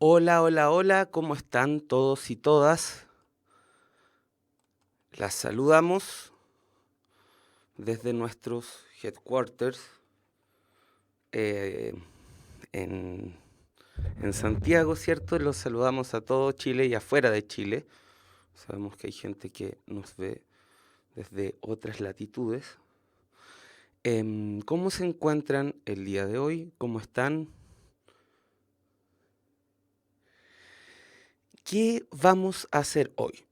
Hola, hola, hola, ¿cómo están todos y todas? Las saludamos desde nuestros headquarters eh, en, en Santiago, ¿cierto? Los saludamos a todo Chile y afuera de Chile. Sabemos que hay gente que nos ve desde otras latitudes. ¿Cómo se encuentran el día de hoy? ¿Cómo están? ¿Qué vamos a hacer hoy?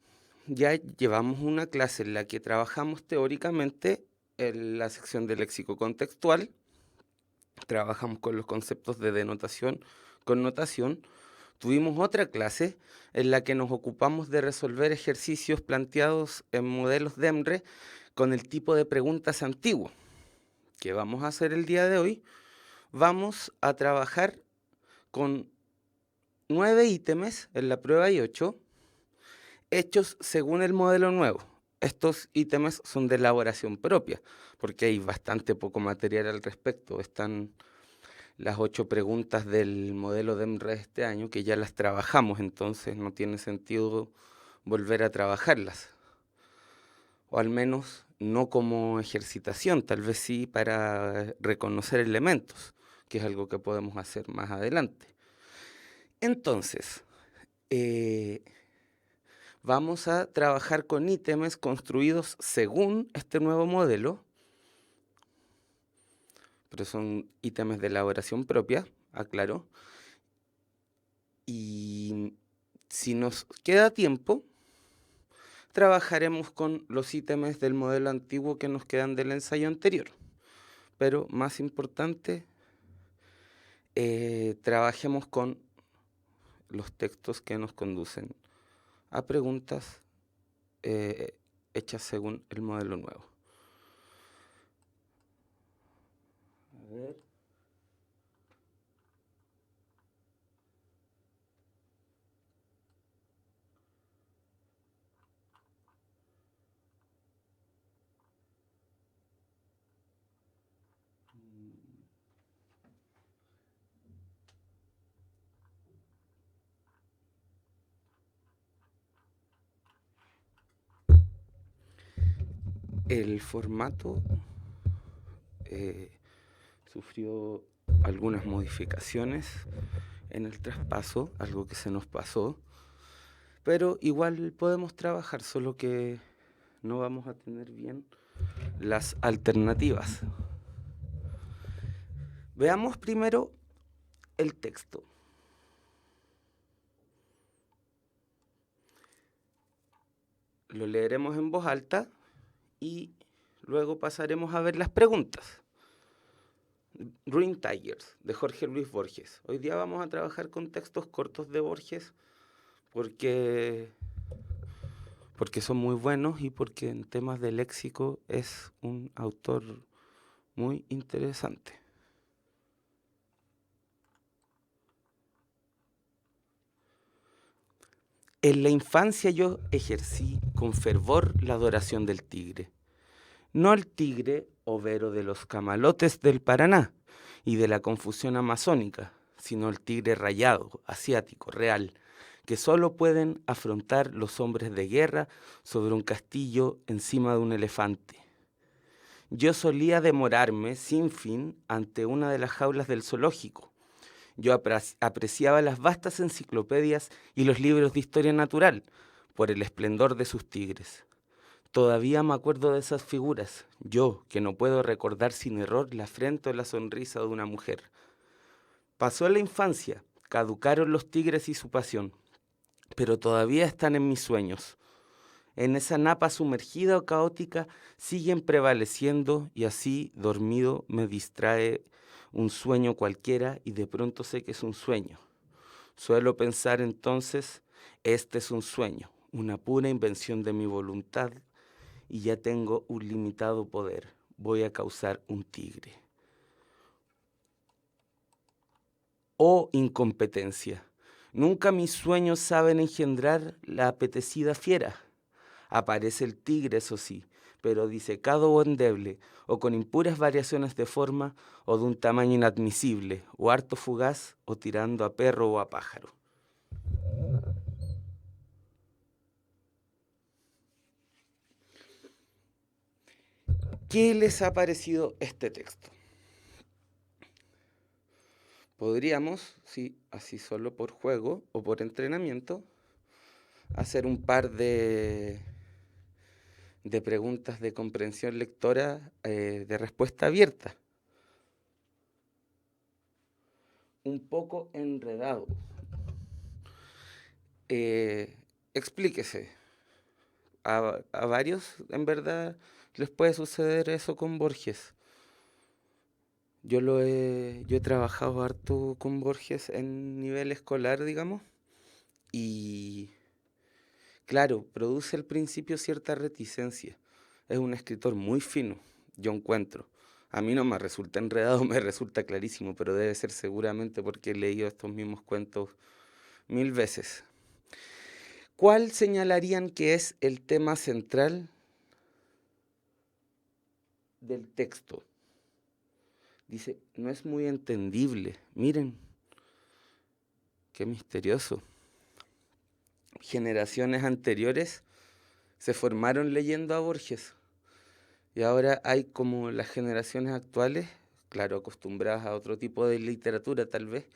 Ya llevamos una clase en la que trabajamos teóricamente en la sección de léxico contextual, trabajamos con los conceptos de denotación, connotación. Tuvimos otra clase en la que nos ocupamos de resolver ejercicios planteados en modelos de EMRE con el tipo de preguntas antiguo. ¿Qué vamos a hacer el día de hoy? Vamos a trabajar con 9 ítems en la prueba y 8 hechos según el modelo nuevo. Estos ítems son de elaboración propia, porque hay bastante poco material al respecto. Están las 8 preguntas del modelo de EMRE este año, que ya las trabajamos, entonces no tiene sentido volver a trabajarlas. O al menos no como ejercitación, tal vez sí para reconocer elementos, que es algo que podemos hacer más adelante. Entonces, vamos a trabajar con ítems construidos según este nuevo modelo, pero son ítems de elaboración propia, aclaro. Y si nos queda tiempo, trabajaremos con los ítems del modelo antiguo que nos quedan del ensayo anterior. Pero más importante, trabajemos con los textos que nos conducen a preguntas hechas según el modelo nuevo. A ver. El formato sufrió algunas modificaciones en el traspaso, algo que se nos pasó, pero igual podemos trabajar, solo que no vamos a tener bien las alternativas. Veamos primero el texto. Lo leeremos en voz alta y luego pasaremos a ver las preguntas. Ruin Tigers, de Jorge Luis Borges. Hoy día vamos a trabajar con textos cortos de Borges porque son muy buenos y porque en temas de léxico es un autor muy interesante. En la infancia yo ejercí con fervor la adoración del tigre. No el tigre overo de los camalotes del Paraná y de la confusión amazónica, sino el tigre rayado, asiático, real, que solo pueden afrontar los hombres de guerra sobre un castillo encima de un elefante. Yo solía demorarme sin fin ante una de las jaulas del zoológico. Yo apreciaba las vastas enciclopedias y los libros de historia natural por el esplendor de sus tigres. Todavía me acuerdo de esas figuras, yo que no puedo recordar sin error la frente o la sonrisa de una mujer. Pasó la infancia, caducaron los tigres y su pasión, pero todavía están en mis sueños. En esa napa sumergida o caótica siguen prevaleciendo y así, dormido, me distrae un sueño cualquiera y de pronto sé que es un sueño. Suelo pensar entonces, este es un sueño, una pura invención de mi voluntad y ya tengo un limitado poder. Voy a causar un tigre. Oh incompetencia. Nunca mis sueños saben engendrar la apetecida fiera. Aparece el tigre, eso sí, pero disecado o endeble, o con impuras variaciones de forma, o de un tamaño inadmisible, o harto fugaz, o tirando a perro o a pájaro. ¿Qué les ha parecido este texto? Podríamos, sí, así solo por juego o por entrenamiento, hacer un par de preguntas de comprensión lectora de respuesta abierta. Un poco enredado. Explíquese. A varios, en verdad, les puede suceder eso con Borges. Yo he trabajado harto con Borges en nivel escolar, digamos, y claro, produce al principio cierta reticencia. Es un escritor muy fino, yo encuentro. A mí no me resulta enredado, me resulta clarísimo, pero debe ser seguramente porque he leído estos mismos cuentos 1000 veces. ¿Cuál señalarían que es el tema central del texto? Dice, no es muy entendible. Miren, qué misterioso. Generaciones anteriores se formaron leyendo a Borges. Y ahora hay como las generaciones actuales, claro, acostumbradas a otro tipo de literatura tal vez,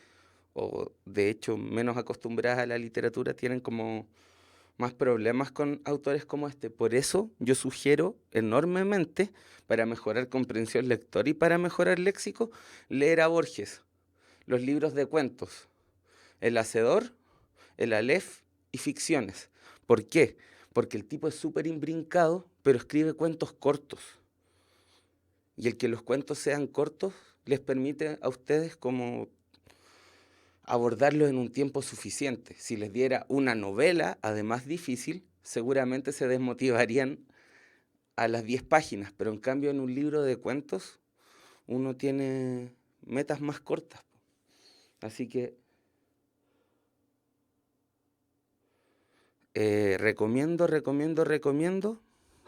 o de hecho menos acostumbradas a la literatura, tienen como más problemas con autores como este. Por eso yo sugiero enormemente, para mejorar comprensión lectora y para mejorar léxico, leer a Borges, los libros de cuentos, El Hacedor, El Aleph y Ficciones. ¿Por qué? Porque el tipo es súper imbrincado, pero escribe cuentos cortos. Y el que los cuentos sean cortos les permite a ustedes como abordarlos en un tiempo suficiente. Si les diera una novela, además difícil, seguramente se desmotivarían a las 10 páginas, pero en cambio en un libro de cuentos uno tiene metas más cortas. Así que recomiendo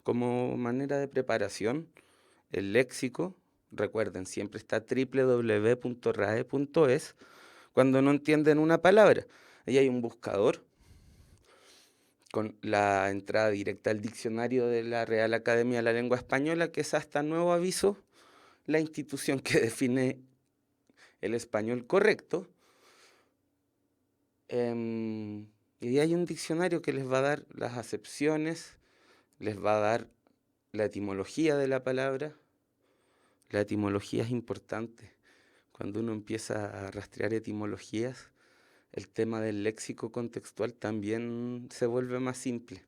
como manera de preparación el léxico. Recuerden, siempre está www.rae.es. Cuando no entienden una palabra, ahí hay un buscador con la entrada directa al diccionario de la Real Academia de la Lengua Española, que es hasta nuevo aviso la institución que define el español correcto. Y ahí hay un diccionario que les va a dar las acepciones, les va a dar la etimología de la palabra. La etimología es importante. Cuando uno empieza a rastrear etimologías, el tema del léxico contextual también se vuelve más simple.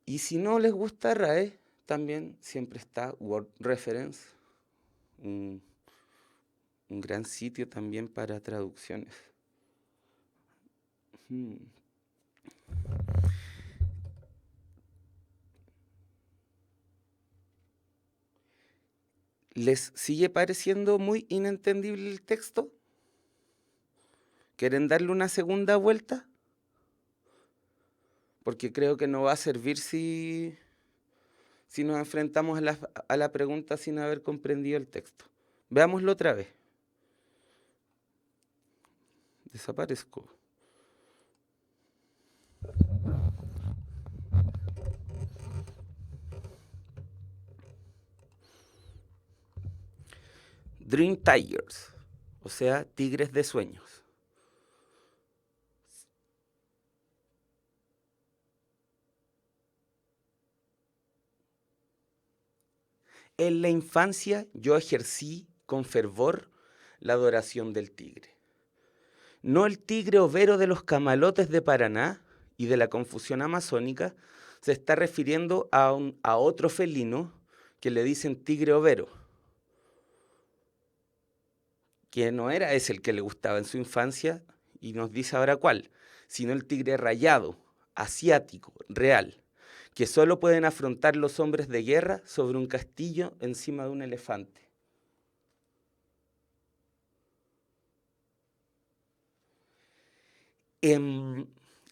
Y si no les gusta RAE, también siempre está Word Reference, un gran sitio también para traducciones. ¿Les sigue pareciendo muy inentendible el texto? ¿Quieren darle una segunda vuelta? Porque creo que no va a servir si nos enfrentamos a la pregunta sin haber comprendido el texto. Veámoslo otra vez. Desaparezco. Dream Tigers, o sea, tigres de sueños. En la infancia yo ejercí con fervor la adoración del tigre. No el tigre overo de los camalotes de Paraná y de la confusión amazónica, se está refiriendo a otro felino que le dicen tigre overo, que no era ese el que le gustaba en su infancia, y nos dice ahora cuál, sino el tigre rayado, asiático, real, que solo pueden afrontar los hombres de guerra sobre un castillo encima de un elefante.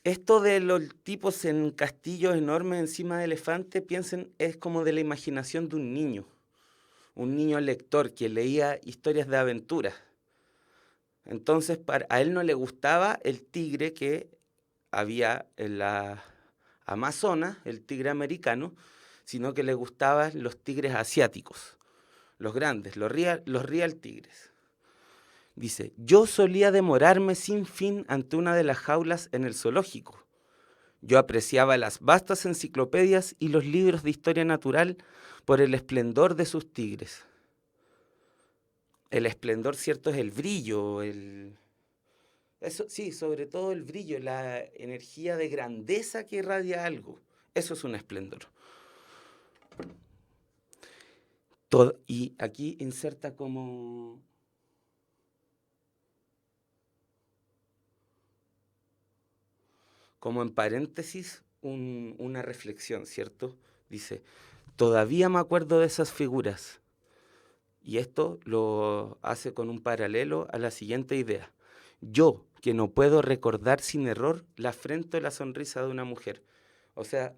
Esto de los tipos en castillos enormes encima de elefantes, piensen, es como de la imaginación de un niño lector que leía historias de aventuras. Entonces, a él no le gustaba el tigre que había en la Amazonas, el tigre americano, sino que le gustaban los tigres asiáticos, los grandes, los real tigres. Dice, yo solía demorarme sin fin ante una de las jaulas en el zoológico. Yo apreciaba las vastas enciclopedias y los libros de historia natural por el esplendor de sus tigres. El esplendor, cierto, es el brillo, eso, sí, sobre todo el brillo, la energía de grandeza que irradia algo. Eso es un esplendor. Y aquí inserta como en paréntesis una reflexión, ¿cierto? Dice, todavía me acuerdo de esas figuras. Y esto lo hace con un paralelo a la siguiente idea. Yo, que no puedo recordar sin error la frente o la sonrisa de una mujer. O sea,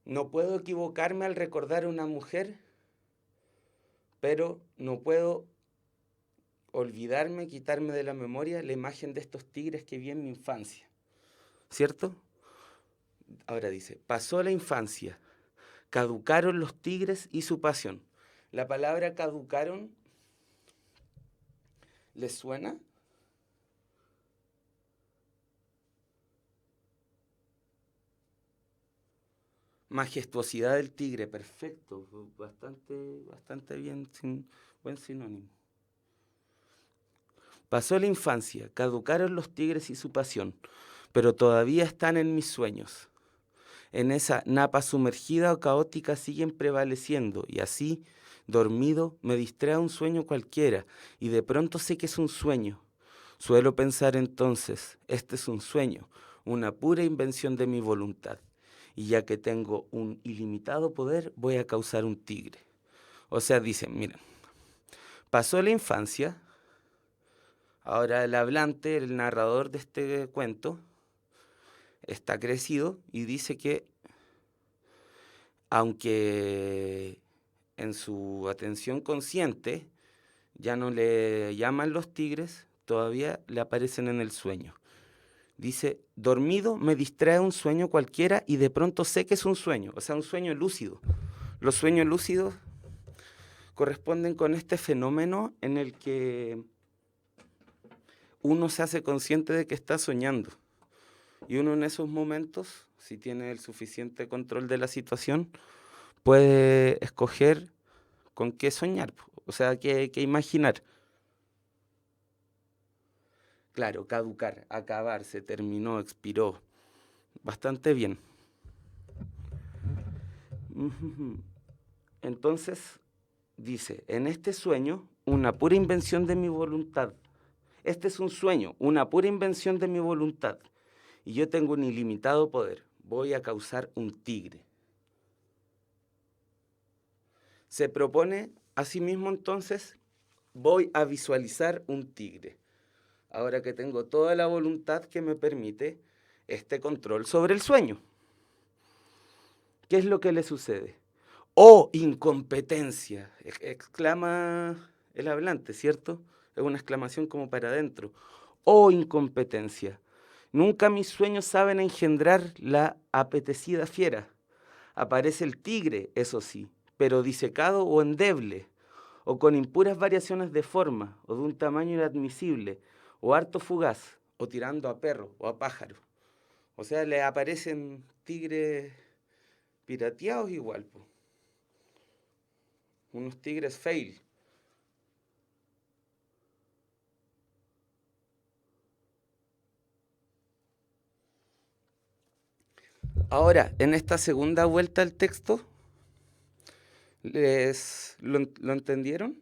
no puedo equivocarme al recordar a una mujer, pero no puedo olvidarme, quitarme de la memoria la imagen de estos tigres que vi en mi infancia. ¿Cierto? Ahora dice, pasó la infancia, caducaron los tigres y su pasión. La palabra caducaron, ¿les suena? Majestuosidad del tigre, perfecto, bastante bien, buen sinónimo. Pasó la infancia, caducaron los tigres y su pasión, pero todavía están en mis sueños. En esa napa sumergida o caótica siguen prevaleciendo, y así, dormido, me distrae un sueño cualquiera, y de pronto sé que es un sueño. Suelo pensar entonces, este es un sueño, una pura invención de mi voluntad, y ya que tengo un ilimitado poder, voy a causar un tigre. O sea, dicen, miren, pasó la infancia, ahora el hablante, el narrador de este cuento, está crecido y dice que aunque en su atención consciente ya no le llaman los tigres, todavía le aparecen en el sueño. Dice, dormido me distrae un sueño cualquiera y de pronto sé que es un sueño, o sea, un sueño lúcido. Los sueños lúcidos corresponden con este fenómeno en el que uno se hace consciente de que está soñando. Y uno en esos momentos, si tiene el suficiente control de la situación, puede escoger con qué soñar, o sea, qué imaginar. Claro, caducar, acabar, se terminó, expiró. Bastante bien. Entonces, dice, en este sueño, una pura invención de mi voluntad. Este es un sueño, una pura invención de mi voluntad. Y yo tengo un ilimitado poder. Voy a causar un tigre. Se propone, asimismo entonces, voy a visualizar un tigre. Ahora que tengo toda la voluntad que me permite este control sobre el sueño. ¿Qué es lo que le sucede? ¡Oh, incompetencia! Exclama el hablante, ¿cierto? Es una exclamación como para adentro. ¡Oh, incompetencia! Nunca mis sueños saben engendrar la apetecida fiera. Aparece el tigre, eso sí, pero disecado o endeble, o con impuras variaciones de forma, o de un tamaño inadmisible, o harto fugaz, o tirando a perro o a pájaro. O sea, le aparecen tigres pirateados igual, po. Unos tigres fail. Ahora, en esta segunda vuelta al texto, ¿lo entendieron?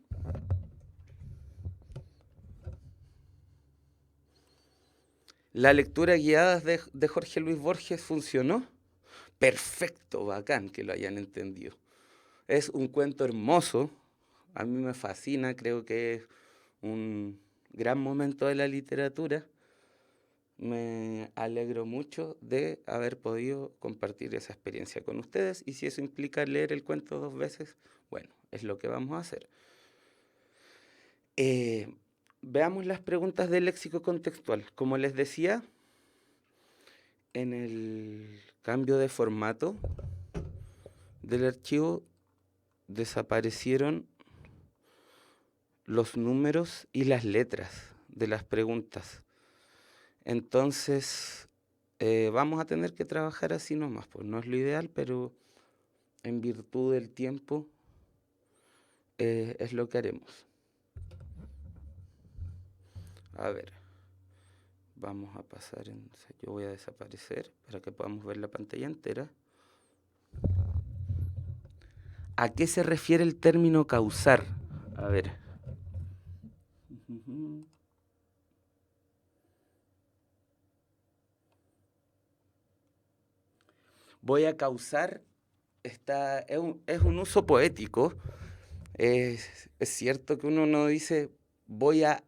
¿La lectura guiada de Jorge Luis Borges funcionó? Perfecto, bacán que lo hayan entendido. Es un cuento hermoso, a mí me fascina, creo que es un gran momento de la literatura. Me alegro mucho de haber podido compartir esa experiencia con ustedes y si eso implica leer el cuento 2 veces, bueno, es lo que vamos a hacer. Veamos las preguntas del léxico contextual. Como les decía, en el cambio de formato del archivo desaparecieron los números y las letras de las preguntas. Entonces, vamos a tener que trabajar así nomás, pues no es lo ideal, pero en virtud del tiempo es lo que haremos. A ver, vamos a pasar, yo voy a desaparecer para que podamos ver la pantalla entera. ¿A qué se refiere el término causar? A ver. Voy a causar, es un uso poético. Es cierto que uno no dice voy a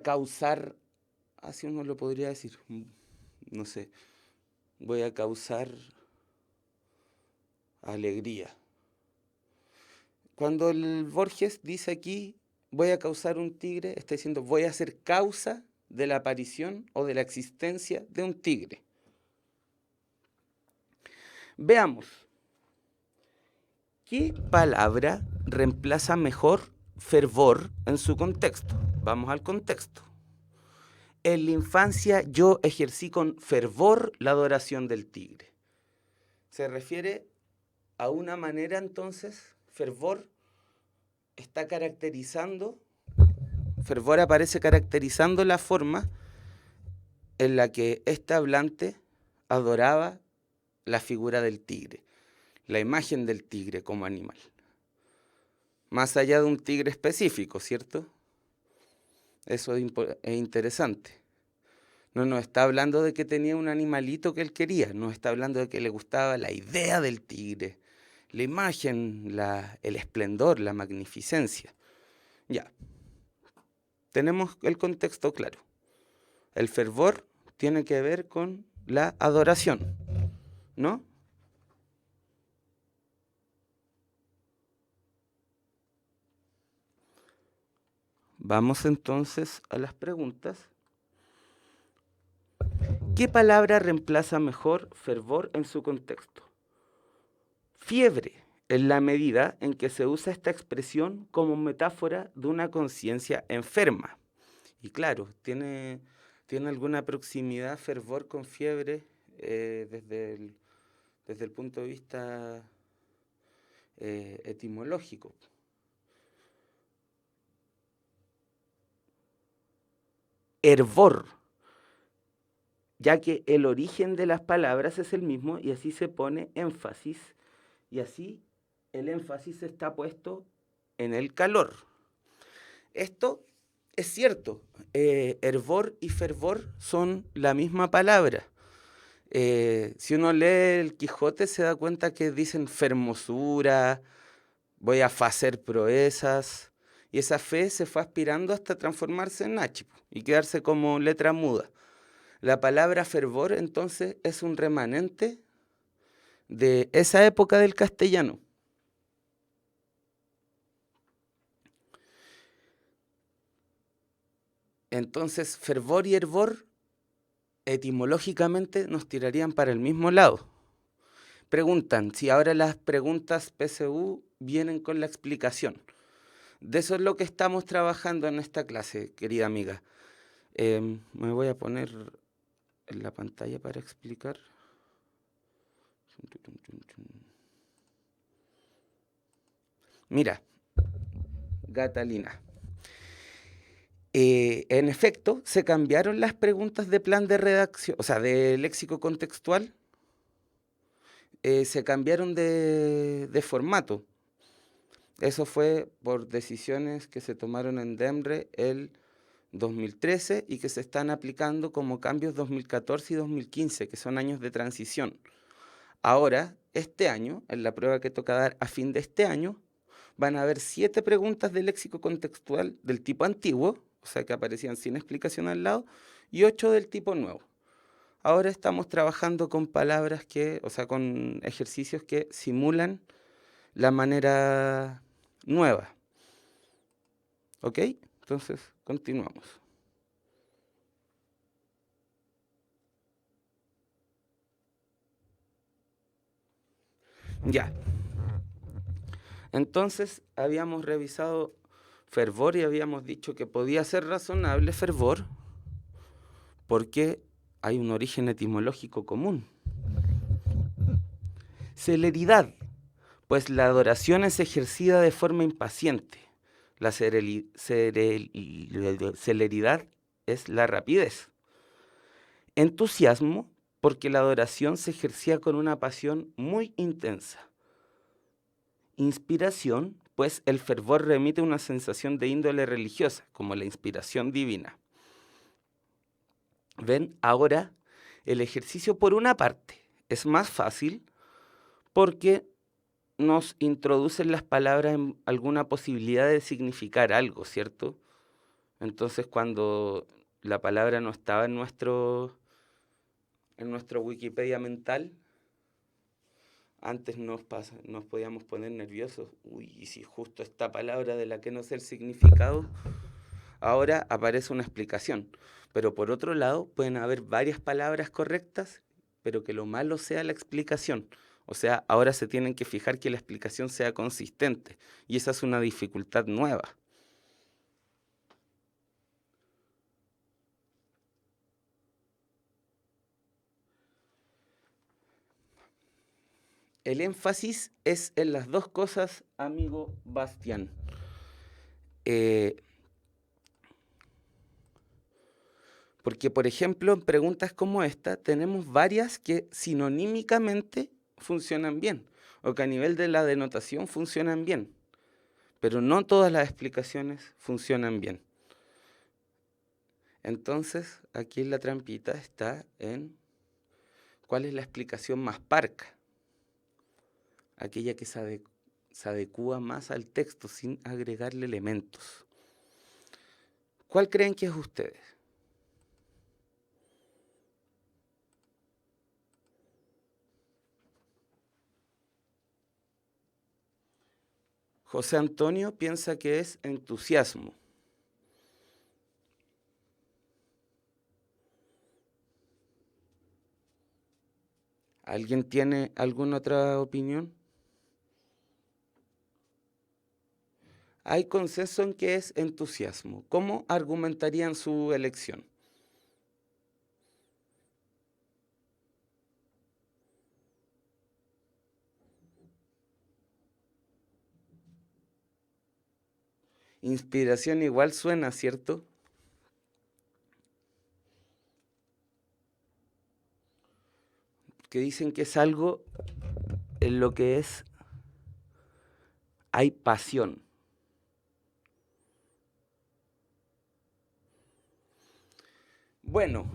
causar, así uno lo podría decir, no sé, voy a causar alegría. Cuando el Borges dice aquí, voy a causar un tigre, está diciendo, voy a ser causa de la aparición o de la existencia de un tigre. Veamos, ¿qué palabra reemplaza mejor fervor en su contexto? Vamos al contexto. En la infancia yo ejercí con fervor la adoración del tigre. Se refiere a una manera entonces, fervor está caracterizando, fervor aparece caracterizando la forma en la que este hablante adoraba la figura del tigre, la imagen del tigre como animal. Más allá de un tigre específico, ¿cierto? Eso es interesante. No nos está hablando de que tenía un animalito que él quería, nos está hablando de que le gustaba la idea del tigre, la imagen, el esplendor, la magnificencia. Ya, tenemos el contexto claro. El fervor tiene que ver con la adoración, ¿no? Vamos entonces a las preguntas. ¿Qué palabra reemplaza mejor fervor en su contexto? Fiebre es la medida en que se usa esta expresión como metáfora de una conciencia enferma. Y claro, tiene alguna proximidad fervor con fiebre desde el punto de vista etimológico. Hervor, ya que el origen de las palabras es el mismo y así se pone énfasis y así el énfasis está puesto en el calor. Esto es cierto, hervor y fervor son la misma palabra. Si uno lee el Quijote se da cuenta que dicen fermosura, voy a hacer proezas, y esa fe se fue aspirando hasta transformarse en H y quedarse como letra muda. La palabra fervor entonces es un remanente de esa época del castellano. Entonces, fervor y hervor etimológicamente nos tirarían para el mismo lado. Preguntan si ahora las preguntas PSU vienen con la explicación. De eso es lo que estamos trabajando en esta clase, querida amiga. Me voy a poner en la pantalla para explicar. Mira, Gatalina. En efecto, se cambiaron las preguntas de plan de redacción, o sea, de léxico contextual, se cambiaron de formato. Eso fue por decisiones que se tomaron en DEMRE el 2013 y que se están aplicando como cambios 2014 y 2015, que son años de transición. Ahora, este año, en la prueba que toca dar a fin de este año, van a haber 7 preguntas de léxico contextual del tipo antiguo, o sea que aparecían sin explicación al lado, y 8 del tipo nuevo. Ahora estamos trabajando con palabras con ejercicios que simulan la manera nueva. ¿Ok? Entonces, continuamos. Ya. Entonces habíamos revisado fervor y habíamos dicho que podía ser razonable fervor porque hay un origen etimológico común. Celeridad, pues la adoración es ejercida de forma impaciente. La celeridad es la rapidez. Entusiasmo, porque la adoración se ejercía con una pasión muy intensa. Inspiración, pues el fervor remite una sensación de índole religiosa, como la inspiración divina. ¿Ven? Ahora, el ejercicio por una parte es más fácil porque nos introducen las palabras en alguna posibilidad de significar algo, ¿cierto? Entonces, cuando la palabra no estaba en nuestro Wikipedia mental, antes nos podíamos poner nerviosos. Uy, y si justo esta palabra de la que no sé el significado, ahora aparece una explicación. Pero por otro lado, pueden haber varias palabras correctas, pero que lo malo sea la explicación. O sea, ahora se tienen que fijar que la explicación sea consistente. Y esa es una dificultad nueva. El énfasis es en las dos cosas, amigo Bastián. Porque, por ejemplo, en preguntas como esta, tenemos varias que sinonímicamente funcionan bien, o que a nivel de la denotación funcionan bien, pero no todas las explicaciones funcionan bien. Entonces, aquí la trampita está en cuál es la explicación más parca, aquella que se adecúa más al texto sin agregarle elementos. ¿Cuál creen que es ustedes? José Antonio piensa que es entusiasmo. ¿Alguien tiene alguna otra opinión? Hay consenso en que es entusiasmo. ¿Cómo argumentarían su elección? Inspiración igual suena, ¿cierto? Que dicen que es algo en lo que hay pasión. Bueno,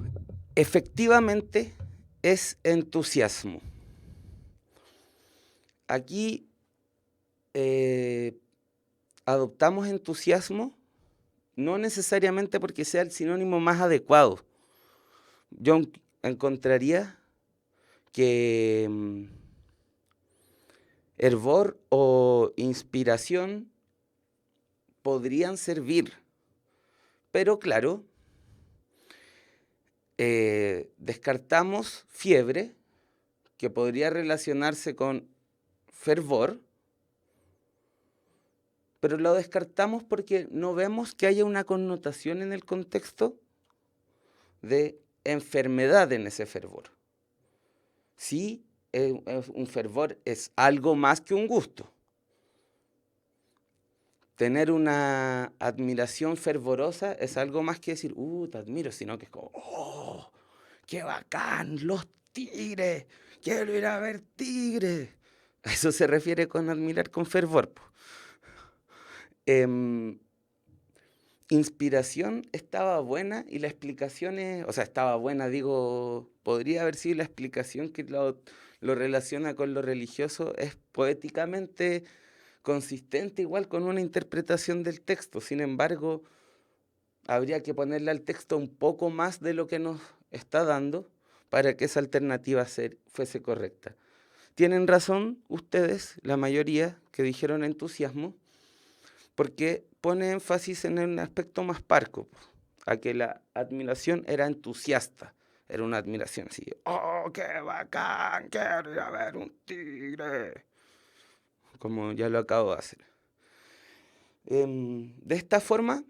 efectivamente es entusiasmo. Aquí adoptamos entusiasmo no necesariamente porque sea el sinónimo más adecuado. Yo encontraría que hervor o inspiración podrían servir, pero claro, descartamos fiebre, que podría relacionarse con fervor, pero lo descartamos porque no vemos que haya una connotación en el contexto de enfermedad en ese fervor. Sí, un fervor es algo más que un gusto. Tener una admiración fervorosa es algo más que decir, te admiro, sino que es como, ¡oh, qué bacán! ¡Los tigres! ¡Quiero ir a ver tigres! A eso se refiere con admirar con fervor. Inspiración estaba buena y la explicación o sea, estaba buena, digo, podría haber sido la explicación que lo relaciona con lo religioso, es poéticamente consistente igual con una interpretación del texto. Sin embargo, habría que ponerle al texto un poco más de lo que nos está dando para que esa alternativa fuese correcta. Tienen razón ustedes, la mayoría, que dijeron entusiasmo, porque pone énfasis en un aspecto más parco, a que la admiración era entusiasta. Era una admiración así, ¡oh, qué bacán! Quiero ir a ver un tigre. como ya lo acabo de hacer. De esta forma,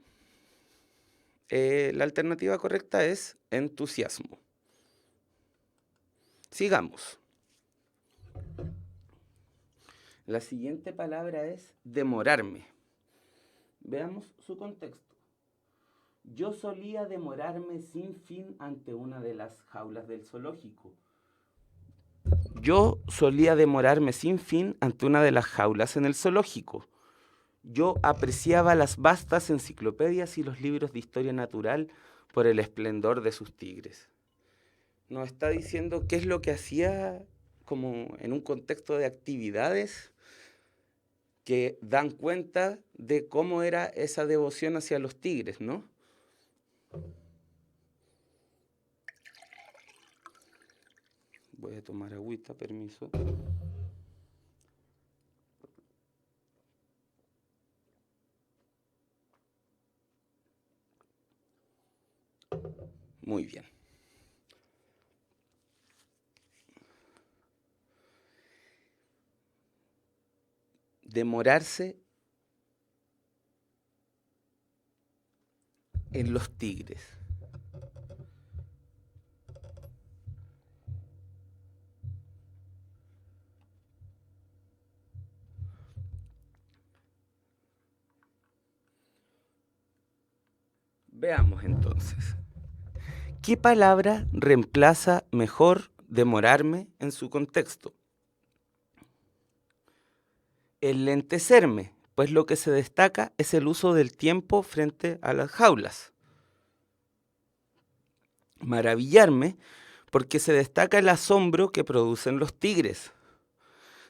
la alternativa correcta es entusiasmo. Sigamos. La siguiente palabra es demorarme. Veamos su contexto. Yo solía demorarme sin fin ante una de las jaulas del zoológico. Yo solía demorarme sin fin ante una de las jaulas en el zoológico. Yo apreciaba las vastas enciclopedias y los libros de historia natural por el esplendor de sus tigres. Nos está diciendo qué es lo que hacía como en un contexto de actividades que dan cuenta de cómo era esa devoción hacia los tigres, ¿no? Voy a tomar agüita, permiso. Muy bien. Demorarse en los tigres. Veamos entonces. ¿Qué palabra reemplaza mejor demorarme en su contexto? Enlentecerme, pues lo que se destaca es el uso del tiempo frente a las jaulas. Maravillarme, porque se destaca el asombro que producen los tigres.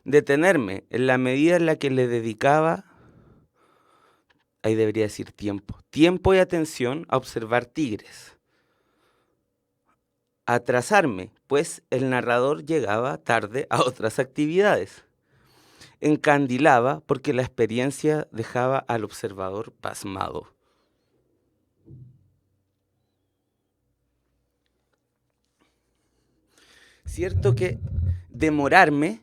Detenerme, en la medida en la que le dedicaba, ahí debería decir tiempo y atención a observar tigres. Atrasarme, pues el narrador llegaba tarde a otras actividades. Encandilaba, porque la experiencia dejaba al observador pasmado. Cierto que demorarme,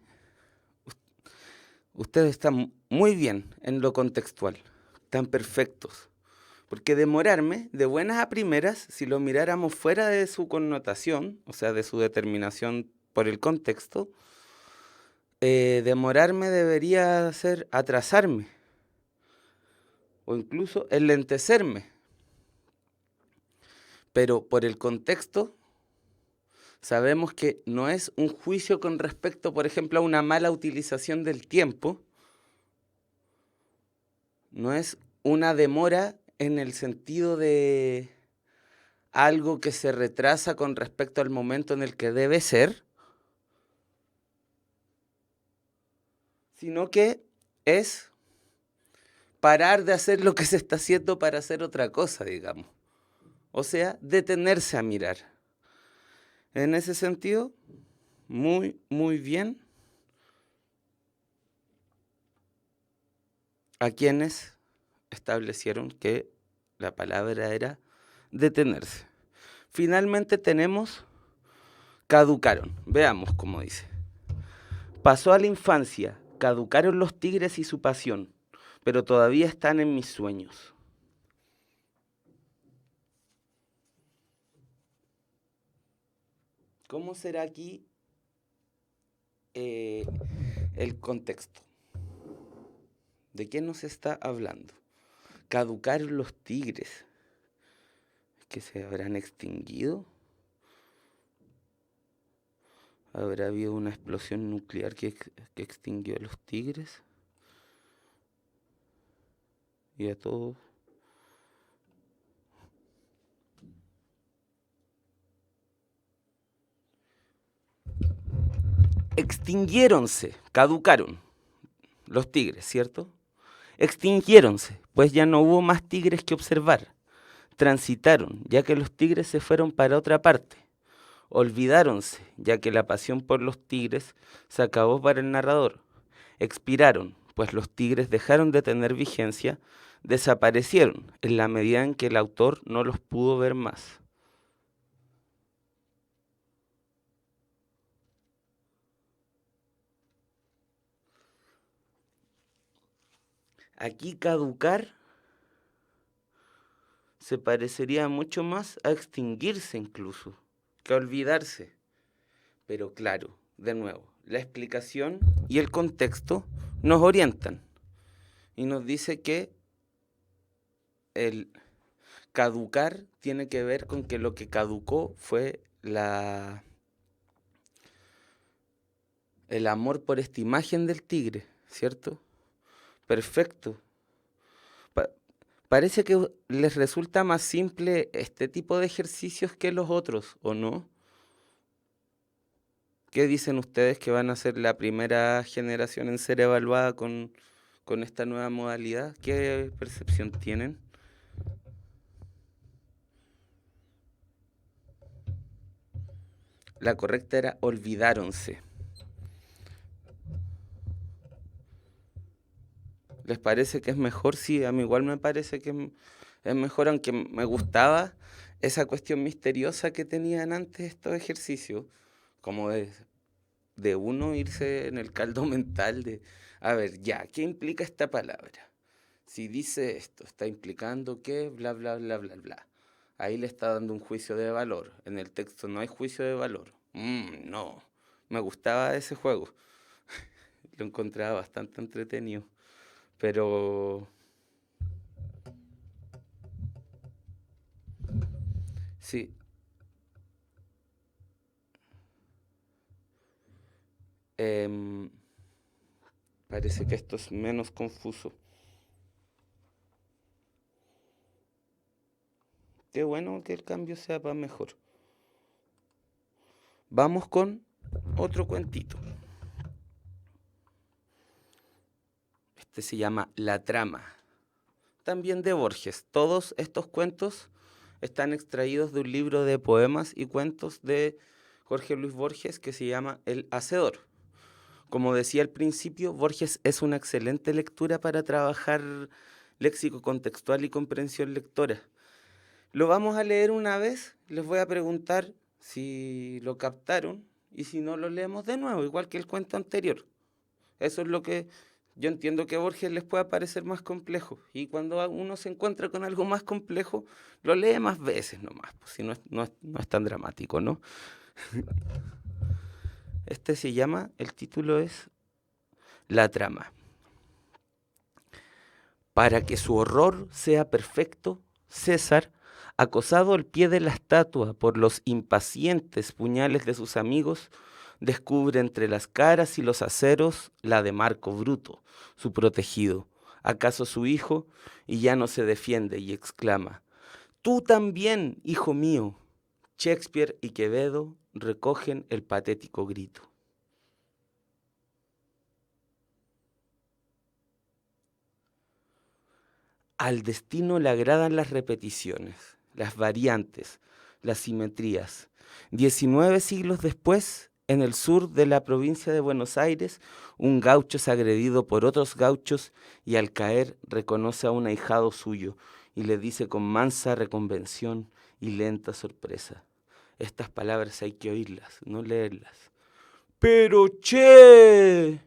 ustedes están muy bien en lo contextual, están perfectos. Porque demorarme, de buenas a primeras, si lo miráramos fuera de su connotación, o sea, de su determinación por el contexto, demorarme debería ser atrasarme o incluso enlentecerme. Pero por el contexto, sabemos que no es un juicio con respecto, por ejemplo, a una mala utilización del tiempo, no es una demora en el sentido de algo que se retrasa con respecto al momento en el que debe ser, sino que es parar de hacer lo que se está haciendo para hacer otra cosa, digamos. O sea, detenerse a mirar. En ese sentido, muy bien a quienes establecieron que la palabra era detenerse. Finalmente tenemos caducaron. Veamos cómo dice. Pasó a la infancia, caducaron los tigres y su pasión, pero todavía están en mis sueños. ¿Cómo será aquí el contexto? ¿De qué nos está hablando? Caducaron los tigres. ¿Que se habrán extinguido? ¿Habrá habido una explosión nuclear que extinguió a los tigres? Y a todos. Extinguiéronse, caducaron los tigres, ¿cierto? Extinguiéronse, pues ya no hubo más tigres que observar. Transitaron, ya que los tigres se fueron para otra parte. Olvidáronse, ya que la pasión por los tigres se acabó para el narrador. Expiraron, pues los tigres dejaron de tener vigencia. Desaparecieron, en la medida en que el autor no los pudo ver más. Aquí caducar se parecería mucho más a extinguirse incluso, que a olvidarse. Pero claro, de nuevo, la explicación y el contexto nos orientan y nos dice que el caducar tiene que ver con que lo que caducó fue el amor por esta imagen del tigre, ¿cierto? Perfecto. Pa- Parece que les resulta más simple este tipo de ejercicios que los otros, ¿o no? ¿Qué dicen ustedes que van a ser la primera generación en ser evaluada con esta nueva modalidad? ¿Qué percepción tienen? La correcta era olvidáronse. ¿Les parece que es mejor? Sí, a mí igual me parece que es mejor, aunque me gustaba esa cuestión misteriosa que tenían antes estos ejercicios, como de uno irse en el caldo mental de, a ver, ya, ¿qué implica esta palabra? Si dice esto, está implicando que bla, bla, bla, bla, bla. Ahí le está dando un juicio de valor. En el texto no hay juicio de valor. No, me gustaba ese juego. Lo encontraba bastante entretenido. Pero sí, em, parece que esto es menos confuso. Qué bueno que el cambio sea para mejor. Vamos con otro cuentito. Este se llama La Trama, también de Borges. Todos estos cuentos están extraídos de un libro de poemas y cuentos de Jorge Luis Borges que se llama El Hacedor. Como decía al principio, Borges es una excelente lectura para trabajar léxico contextual y comprensión lectora. Lo vamos a leer una vez, les voy a preguntar si lo captaron y si no lo leemos de nuevo, igual que el cuento anterior. Eso es lo que yo entiendo que a Borges les pueda parecer más complejo. Y cuando uno se encuentra con algo más complejo, lo lee más veces nomás, pues si no es tan dramático, ¿no? Este se llama, el título es La Trama. Para que su horror sea perfecto, César, acosado al pie de la estatua por los impacientes puñales de sus amigos, descubre entre las caras y los aceros la de Marco Bruto, su protegido, acaso su hijo, y ya no se defiende y exclama, «Tú también, hijo mío». Shakespeare y Quevedo recogen el patético grito. Al destino le agradan las repeticiones, las variantes, las simetrías. 19 siglos después, en el sur de la provincia de Buenos Aires, un gaucho es agredido por otros gauchos y al caer reconoce a un ahijado suyo y le dice con mansa reconvención y lenta sorpresa. Estas palabras hay que oírlas, no leerlas. Pero che,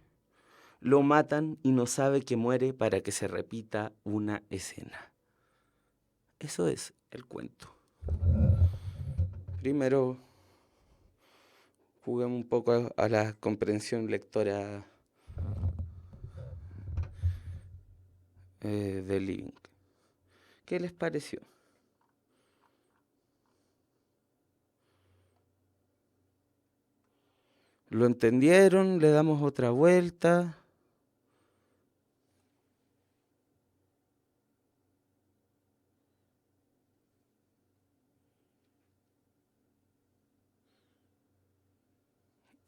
lo matan y no sabe que muere para que se repita una escena. Eso es el cuento. Primero juguemos un poco a la comprensión lectora de Living. ¿Qué les pareció? ¿Lo entendieron? ¿Le damos otra vuelta?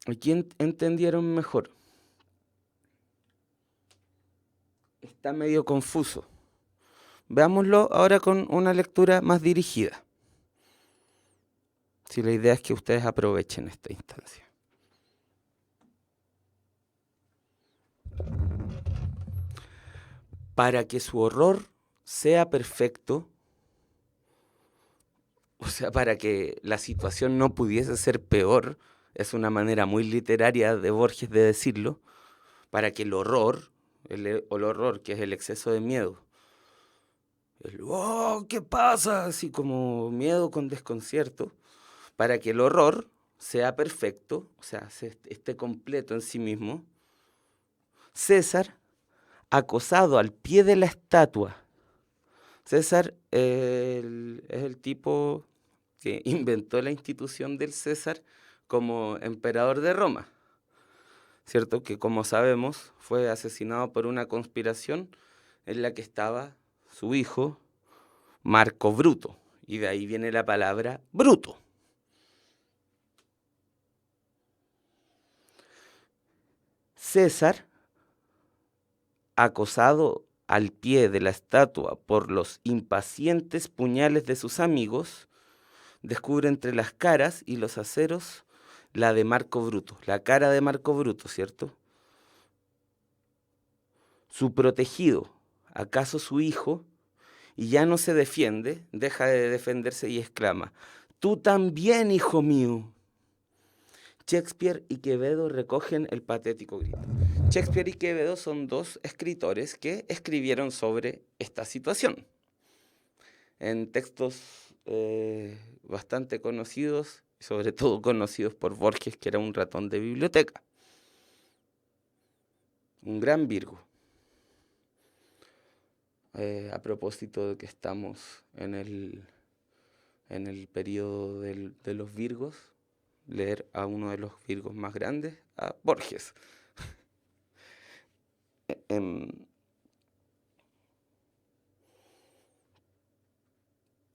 ¿A quién entendieron mejor? Está medio confuso. Veámoslo ahora con una lectura más dirigida. Si la idea es que ustedes aprovechen esta instancia. Para que su horror sea perfecto, o sea, para que la situación no pudiese ser peor, es una manera muy literaria de Borges de decirlo, para que el horror, o el horror, que es el exceso de miedo. El, oh, ¿qué pasa? Así como miedo con desconcierto, para que el horror sea perfecto, o sea, esté completo en sí mismo. César, acosado al pie de la estatua. César es el tipo que inventó la institución del César como emperador de Roma, ¿cierto? Que como sabemos fue asesinado por una conspiración en la que estaba su hijo Marco Bruto, y de ahí viene la palabra bruto. César, acosado al pie de la estatua por los impacientes puñales de sus amigos, descubre entre las caras y los aceros la de Marco Bruto, la cara de Marco Bruto, ¿cierto? Su protegido, acaso su hijo, y ya no se defiende, deja de defenderse y exclama, «Tú también, hijo mío». Shakespeare y Quevedo recogen el patético grito. Shakespeare y Quevedo son dos escritores que escribieron sobre esta situación en textos bastante conocidos, sobre todo conocidos por Borges, que era un ratón de biblioteca, un gran Virgo. A propósito de que estamos en el periodo de los Virgos, leer a uno de los Virgos más grandes, a Borges.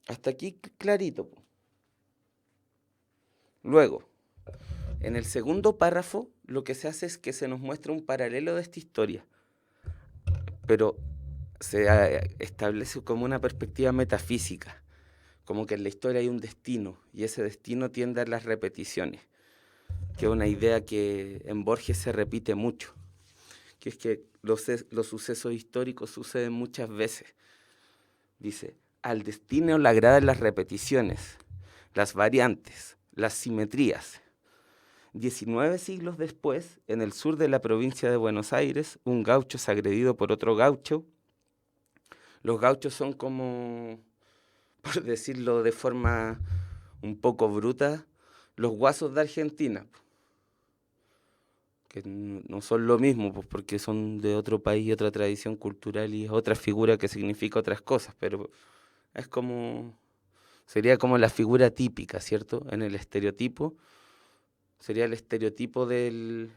Hasta aquí clarito. Luego, en el segundo párrafo, lo que se hace es que se nos muestra un paralelo de esta historia, pero se establece como una perspectiva metafísica, como que en la historia hay un destino, y ese destino tiende a las repeticiones, que es una idea que en Borges se repite mucho, que es que los sucesos históricos suceden muchas veces. Dice, al destino le agradan las repeticiones, las variantes, las simetrías. 19 siglos después, en el sur de la provincia de Buenos Aires, un gaucho es agredido por otro gaucho. Los gauchos son como, por decirlo de forma un poco bruta, los guasos de Argentina, que no son lo mismo, pues porque son de otro país y otra tradición cultural y es otra figura que significa otras cosas, pero es como, sería como la figura típica, ¿cierto? En el estereotipo, sería el estereotipo del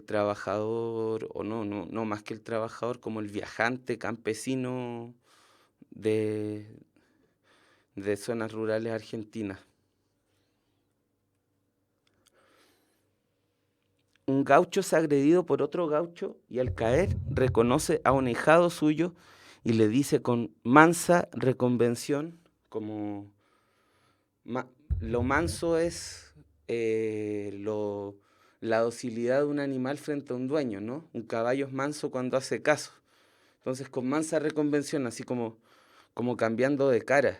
trabajador, o no más que el trabajador, como el viajante campesino de zonas rurales argentinas. Un gaucho es agredido por otro gaucho y al caer reconoce a un ahijado suyo y le dice con mansa reconvención, como lo manso es la docilidad de un animal frente a un dueño, ¿no? Un caballo es manso cuando hace caso. Entonces con mansa reconvención, así como cambiando de cara.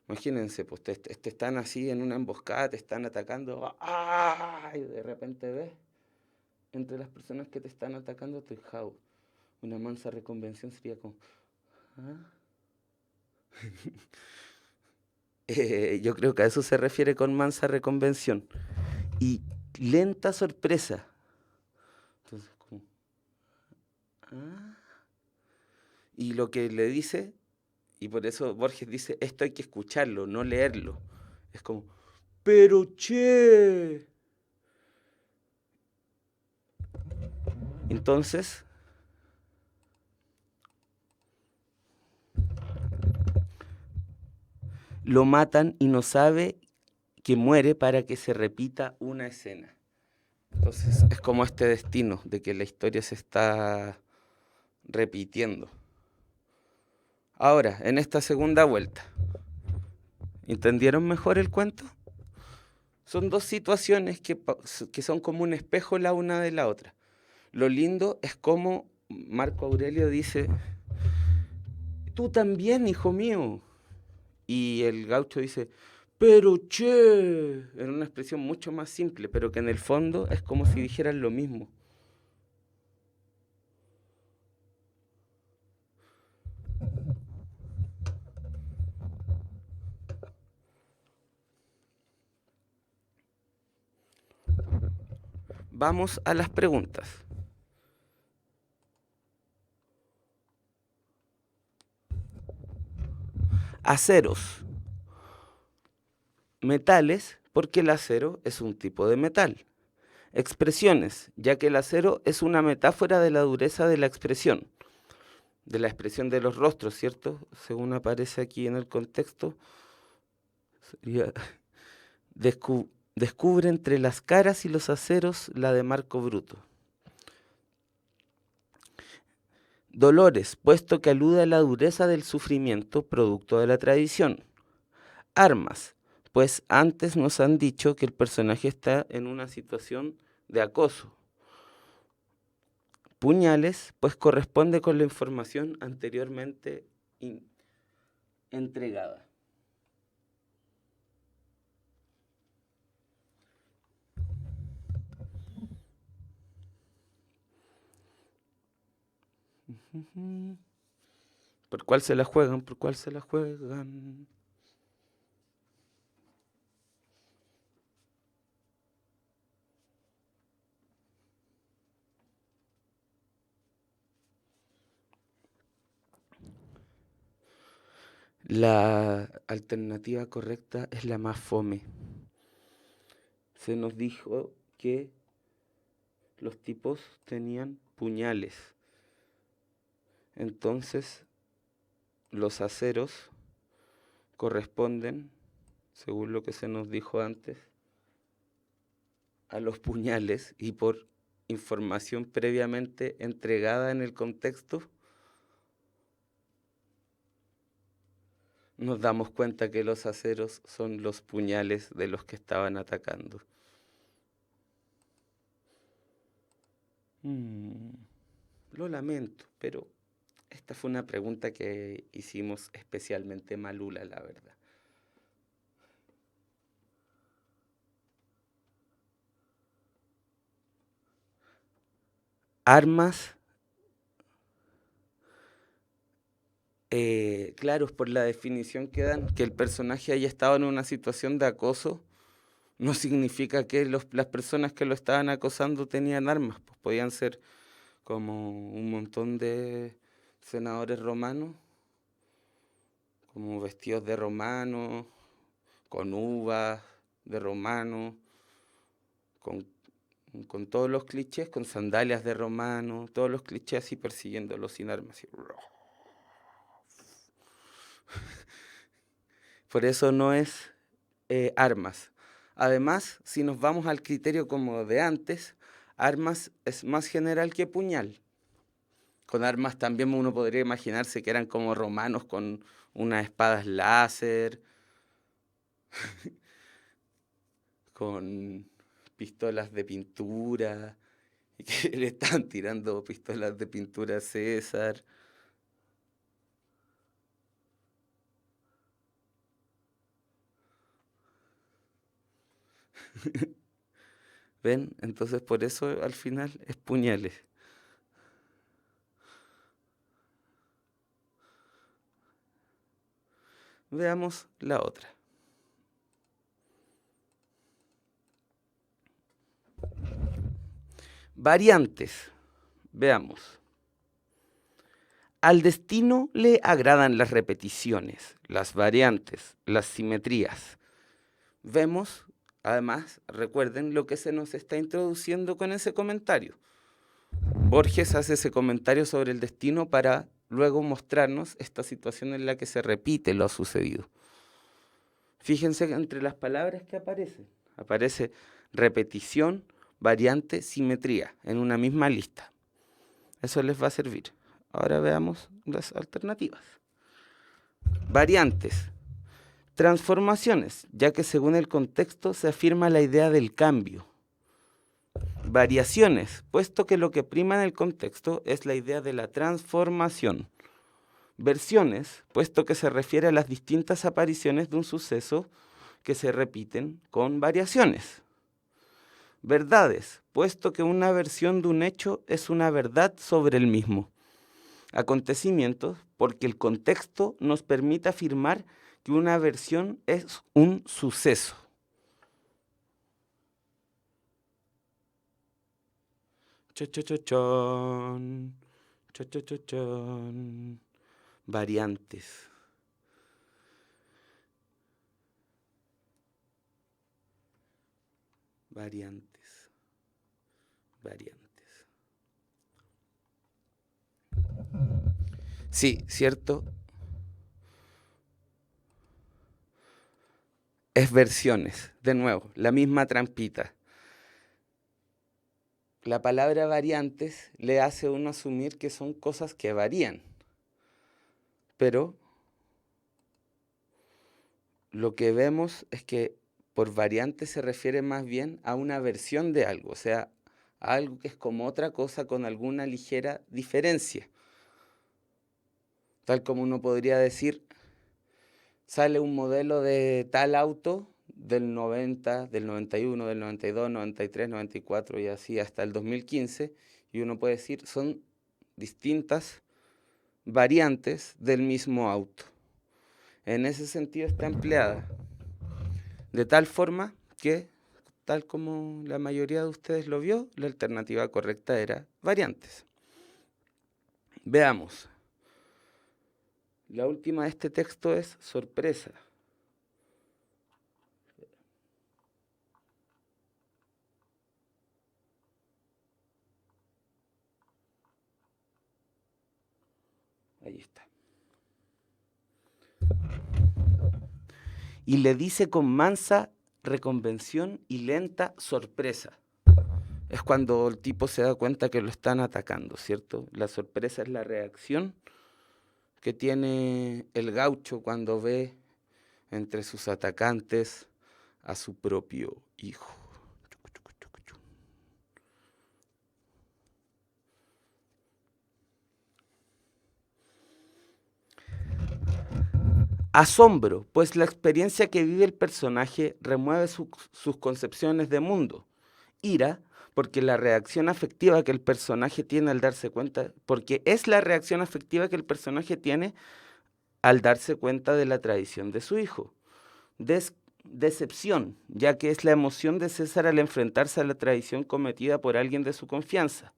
Imagínense, pues te están así en una emboscada, te están atacando, ¡ah! Y de repente ves entre las personas que te están atacando tu hijao. Una mansa reconvención sería como, ¿ah? Yo creo que a eso se refiere con mansa reconvención. Y lenta sorpresa. Entonces, como, ¿ah? Y lo que le dice, y por eso Borges dice, esto hay que escucharlo, no leerlo. Es como, pero che. Entonces, lo matan y no sabe que muere para que se repita una escena. Entonces es como este destino de que la historia se está repitiendo. Ahora, en esta segunda vuelta, ¿entendieron mejor el cuento? Son dos situaciones que son como un espejo la una de la otra. Lo lindo es como Marco Aurelio dice, tú también, hijo mío. Y el gaucho dice, pero che, en una expresión mucho más simple, pero que en el fondo es como si dijeran lo mismo. Vamos a las preguntas. Aceros. Metales, porque el acero es un tipo de metal. Expresiones, ya que el acero es una metáfora de la dureza de la expresión de los rostros, ¿cierto? Según aparece aquí en el contexto, sería descubre entre las caras y los aceros la de Marco Bruto. Dolores, puesto que alude a la dureza del sufrimiento producto de la tradición. Armas, pues antes nos han dicho que el personaje está en una situación de acoso. Puñales, pues corresponde con la información anteriormente entregada. ¿Por cuál se la juegan? ¿Por cuál se la juegan? La alternativa correcta es la más fome. Se nos dijo que los tipos tenían puñales. Entonces, los aceros corresponden, según lo que se nos dijo antes, a los puñales, y por información previamente entregada en el contexto, nos damos cuenta que los aceros son los puñales de los que estaban atacando. Lo lamento, pero esta fue una pregunta que hicimos especialmente malula, la verdad. Armas, claro, por la definición que dan, que el personaje haya estado en una situación de acoso, no significa que las personas que lo estaban acosando tenían armas, pues podían ser como un montón de senadores romanos, como vestidos de romanos, con uvas de romano, con todos los clichés, con sandalias de romano, todos los clichés así persiguiéndolo sin armas. Así. Por eso no es armas. Además, si nos vamos al criterio como de antes, armas es más general que puñal. Con armas también uno podría imaginarse que eran como romanos con unas espadas láser, con pistolas de pintura, y que le estaban tirando pistolas de pintura a César. ¿Ven? Entonces por eso al final es puñales. Veamos la otra. Variantes. Veamos. Al destino le agradan las repeticiones, las variantes, las simetrías. Vemos, además, recuerden lo que se nos está introduciendo con ese comentario. Borges hace ese comentario sobre el destino para luego mostrarnos esta situación en la que se repite lo sucedido. Fíjense entre las palabras que aparecen. Aparece repetición, variante, simetría en una misma lista. Eso les va a servir. Ahora veamos las alternativas. Variantes. Transformaciones, ya que según el contexto se afirma la idea del cambio. Variaciones, puesto que lo que prima en el contexto es la idea de la transformación. Versiones, puesto que se refiere a las distintas apariciones de un suceso que se repiten con variaciones. Verdades, puesto que una versión de un hecho es una verdad sobre el mismo. Acontecimientos, porque el contexto nos permite afirmar que una versión es un suceso. Cha-cha-cha-chan. Cha-cha-cha-chan. Variantes. Variantes. Variantes. Sí, ¿cierto? Es versiones, de nuevo, la misma trampita. La palabra variantes le hace a uno asumir que son cosas que varían, pero lo que vemos es que por variante se refiere más bien a una versión de algo, o sea, a algo que es como otra cosa con alguna ligera diferencia. Tal como uno podría decir, sale un modelo de tal auto del 90, del 91, del 92, 93, 94 y así hasta el 2015, y uno puede decir, son distintas variantes del mismo auto. En ese sentido está empleada de tal forma que, tal como la mayoría de ustedes lo vio, la alternativa correcta era variantes. Veamos. La última de este texto es sorpresa. Ahí está. Y le dice con mansa reconvención y lenta sorpresa. Es cuando el tipo se da cuenta que lo están atacando, ¿cierto? La sorpresa es la reacción que tiene el gaucho cuando ve entre sus atacantes a su propio hijo. Asombro, pues la experiencia que vive el personaje remueve sus concepciones de mundo. Ira, porque la reacción afectiva que el personaje tiene al darse cuenta, porque es la reacción afectiva que el personaje tiene al darse cuenta de la traición de su hijo. Decepción, ya que es la emoción de César al enfrentarse a la traición cometida por alguien de su confianza.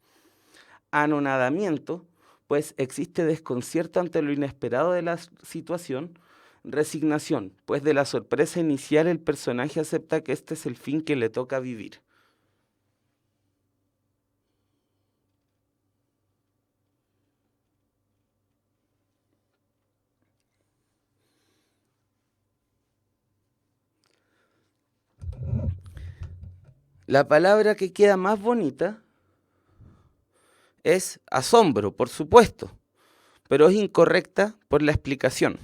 Anonadamiento, pues existe desconcierto ante lo inesperado de la situación. Resignación, pues de la sorpresa inicial el personaje acepta que este es el fin que le toca vivir. La palabra que queda más bonita es asombro, por supuesto, pero es incorrecta por la explicación.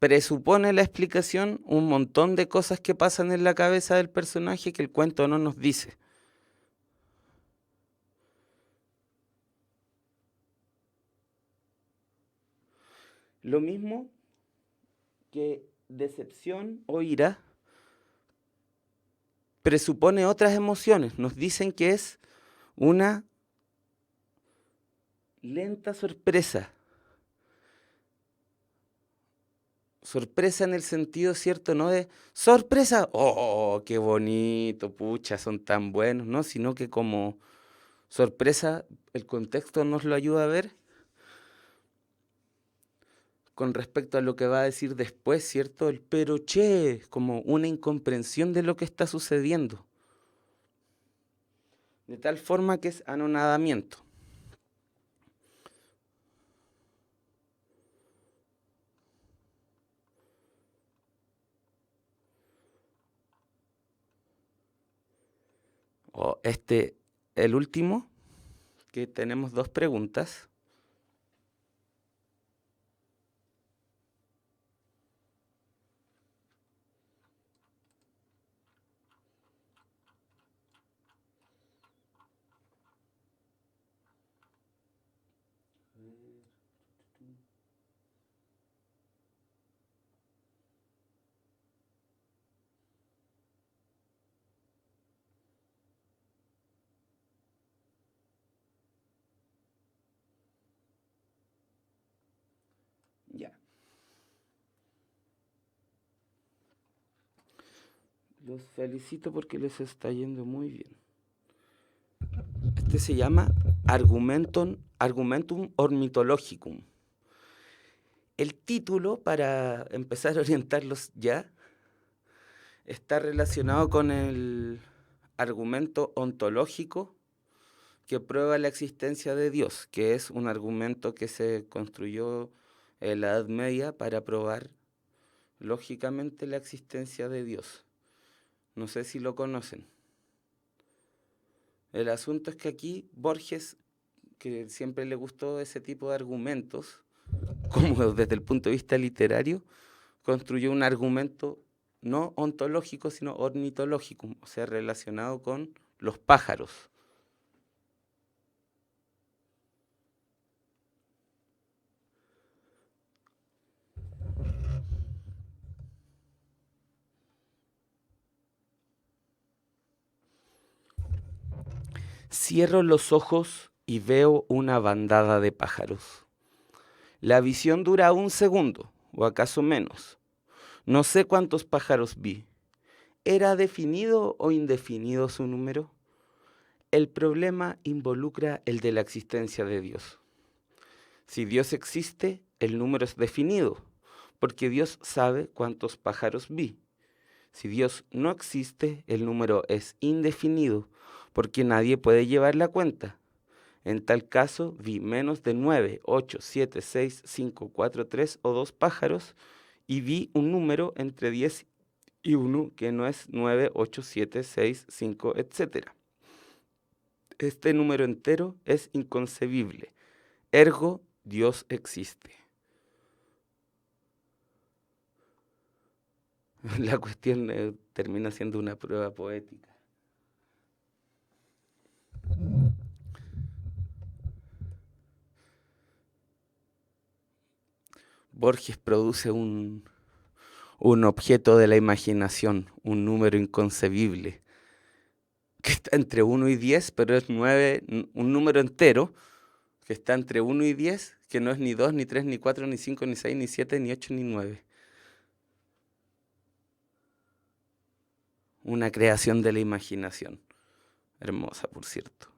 Presupone la explicación un montón de cosas que pasan en la cabeza del personaje que el cuento no nos dice. Lo mismo que decepción o ira presupone otras emociones. Nos dicen que es una lenta sorpresa. Sorpresa en el sentido, ¿cierto? No de sorpresa, oh, qué bonito, pucha, son tan buenos, ¿no? Sino que como sorpresa, el contexto nos lo ayuda a ver con respecto a lo que va a decir después, ¿cierto? El pero che, como una incomprensión de lo que está sucediendo. De tal forma que es anonadamiento. O el último, que tenemos dos preguntas. Ya. Los felicito porque les está yendo muy bien. Este se llama Argumentum Ornithologicum. El título, para empezar a orientarlos ya, está relacionado con el argumento ontológico que prueba la existencia de Dios, que es un argumento que se construyó en la Edad Media para probar lógicamente la existencia de Dios. No sé si lo conocen. El asunto es que aquí Borges, que siempre le gustó ese tipo de argumentos, como desde el punto de vista literario, construyó un argumento no ontológico, sino ornitológico, o sea, relacionado con los pájaros. Cierro los ojos y veo una bandada de pájaros. La visión dura 1 segundo, o acaso menos. No sé cuántos pájaros vi. ¿Era definido o indefinido su número? El problema involucra el de la existencia de Dios. Si Dios existe, el número es definido, porque Dios sabe cuántos pájaros vi. Si Dios no existe, el número es indefinido, porque nadie puede llevar la cuenta. En tal caso, vi menos de 9, 8, 7, 6, 5, 4, 3 o 2 pájaros y vi un número entre 10 y 1 que no es 9, 8, 7, 6, 5, etc. Este número entero es inconcebible. Ergo, Dios existe. La cuestión termina siendo una prueba poética. Borges produce un objeto de la imaginación, un número inconcebible, que está entre 1 y 10, pero es 9, un número entero, que está entre 1 y 10, que no es ni 2, ni 3, ni 4, ni 5, ni 6, ni 7, ni 8, ni 9. Una creación de la imaginación. Hermosa, por cierto.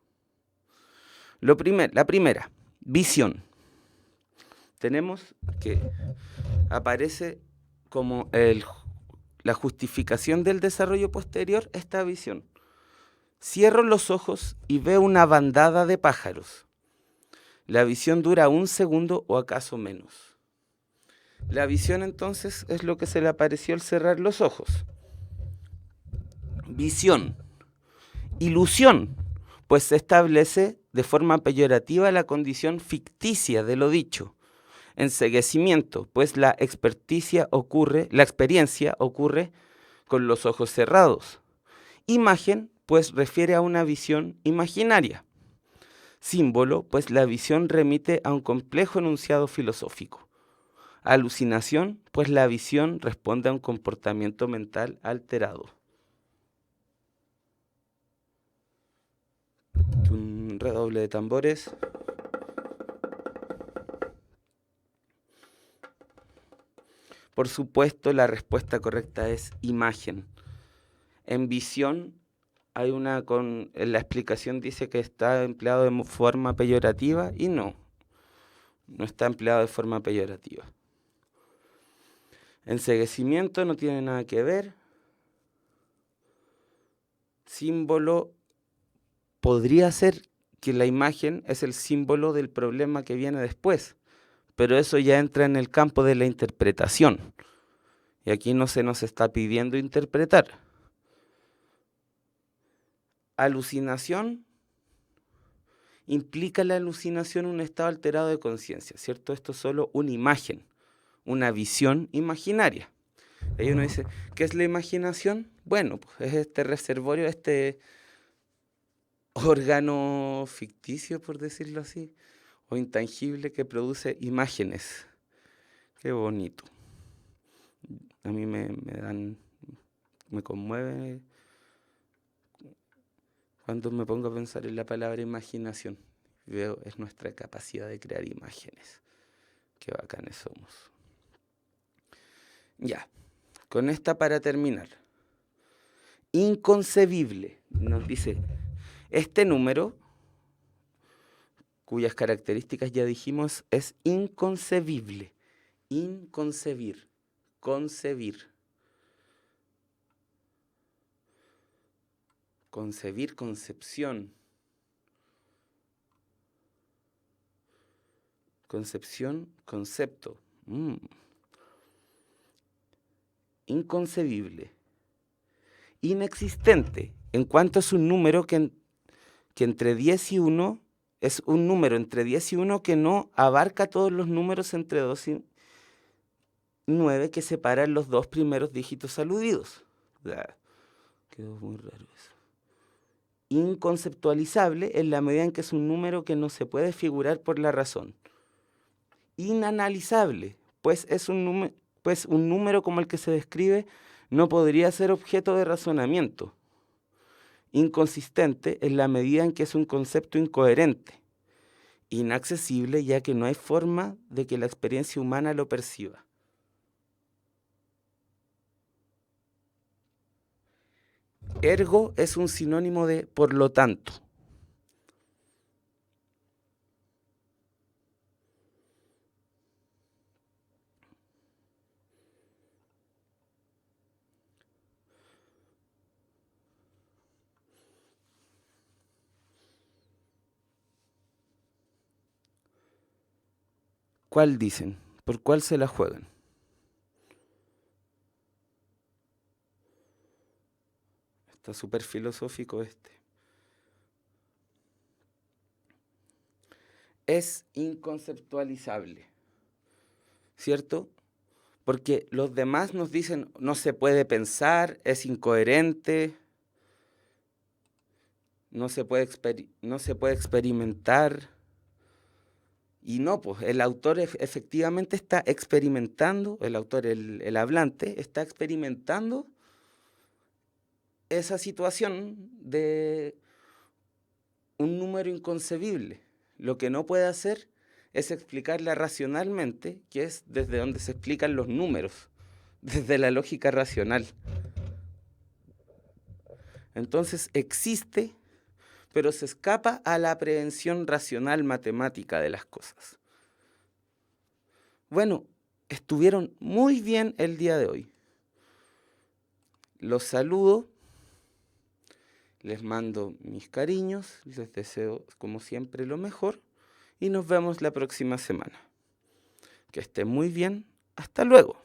La primera, visión. Tenemos que aparece como la justificación del desarrollo posterior esta visión. Cierro los ojos y veo una bandada de pájaros. La visión dura 1 segundo o acaso menos. La visión entonces es lo que se le apareció al cerrar los ojos. Visión. Ilusión, pues se establece de forma peyorativa la condición ficticia de lo dicho. Enceguecimiento, pues la experiencia ocurre con los ojos cerrados. Imagen, pues refiere a una visión imaginaria. Símbolo, pues la visión remite a un complejo enunciado filosófico. Alucinación, pues la visión responde a un comportamiento mental alterado. Un redoble de tambores. Por supuesto, la respuesta correcta es imagen. En visión, la explicación dice que está empleado de forma peyorativa y no está empleado de forma peyorativa. Enceguecimiento no tiene nada que ver. Símbolo podría ser que la imagen es el símbolo del problema que viene después, pero eso ya entra en el campo de la interpretación. Y aquí no se nos está pidiendo interpretar. Alucinación implica la alucinación un estado alterado de conciencia, ¿cierto? Esto es solo una imagen, una visión imaginaria. Ahí uno dice, ¿qué es la imaginación? Bueno, pues es este reservorio, este órgano ficticio, por decirlo así, o intangible que produce imágenes. Qué bonito. A mí me conmueve cuando me pongo a pensar en la palabra imaginación. Veo, es nuestra capacidad de crear imágenes. Qué bacanes somos. Ya, con esta para terminar. Inconcebible, nos dice, este número cuyas características ya dijimos es inconcebible. Inconcebir, concebir. Concebir, concepción. Concepción, concepto. Inconcebible. Inexistente, en cuanto es un número que entre 10 y 1 es un número entre 10 y 1 que no abarca todos los números entre 2 y 9 que separan los dos primeros dígitos aludidos. Quedó muy raro eso. Inconceptualizable en la medida en que es un número que no se puede figurar por la razón. Inanalizable, pues un número como el que se describe no podría ser objeto de razonamiento. Inconsistente en la medida en que es un concepto incoherente. Inaccesible ya que no hay forma de que la experiencia humana lo perciba. Ergo es un sinónimo de por lo tanto. ¿Cuál dicen? ¿Por cuál se la juegan? Está súper filosófico este. Es inconceptualizable, ¿cierto? Porque los demás nos dicen no se puede pensar, es incoherente, no se puede experimentar. Y no, pues el autor efectivamente está experimentando, el autor, el hablante, está experimentando esa situación de un número inconcebible. Lo que no puede hacer es explicarla racionalmente, que es desde donde se explican los números, desde la lógica racional. Entonces existe, pero se escapa a la aprehensión racional matemática de las cosas. Bueno, estuvieron muy bien el día de hoy. Los saludo, les mando mis cariños, les deseo como siempre lo mejor y nos vemos la próxima semana. Que estén muy bien, hasta luego.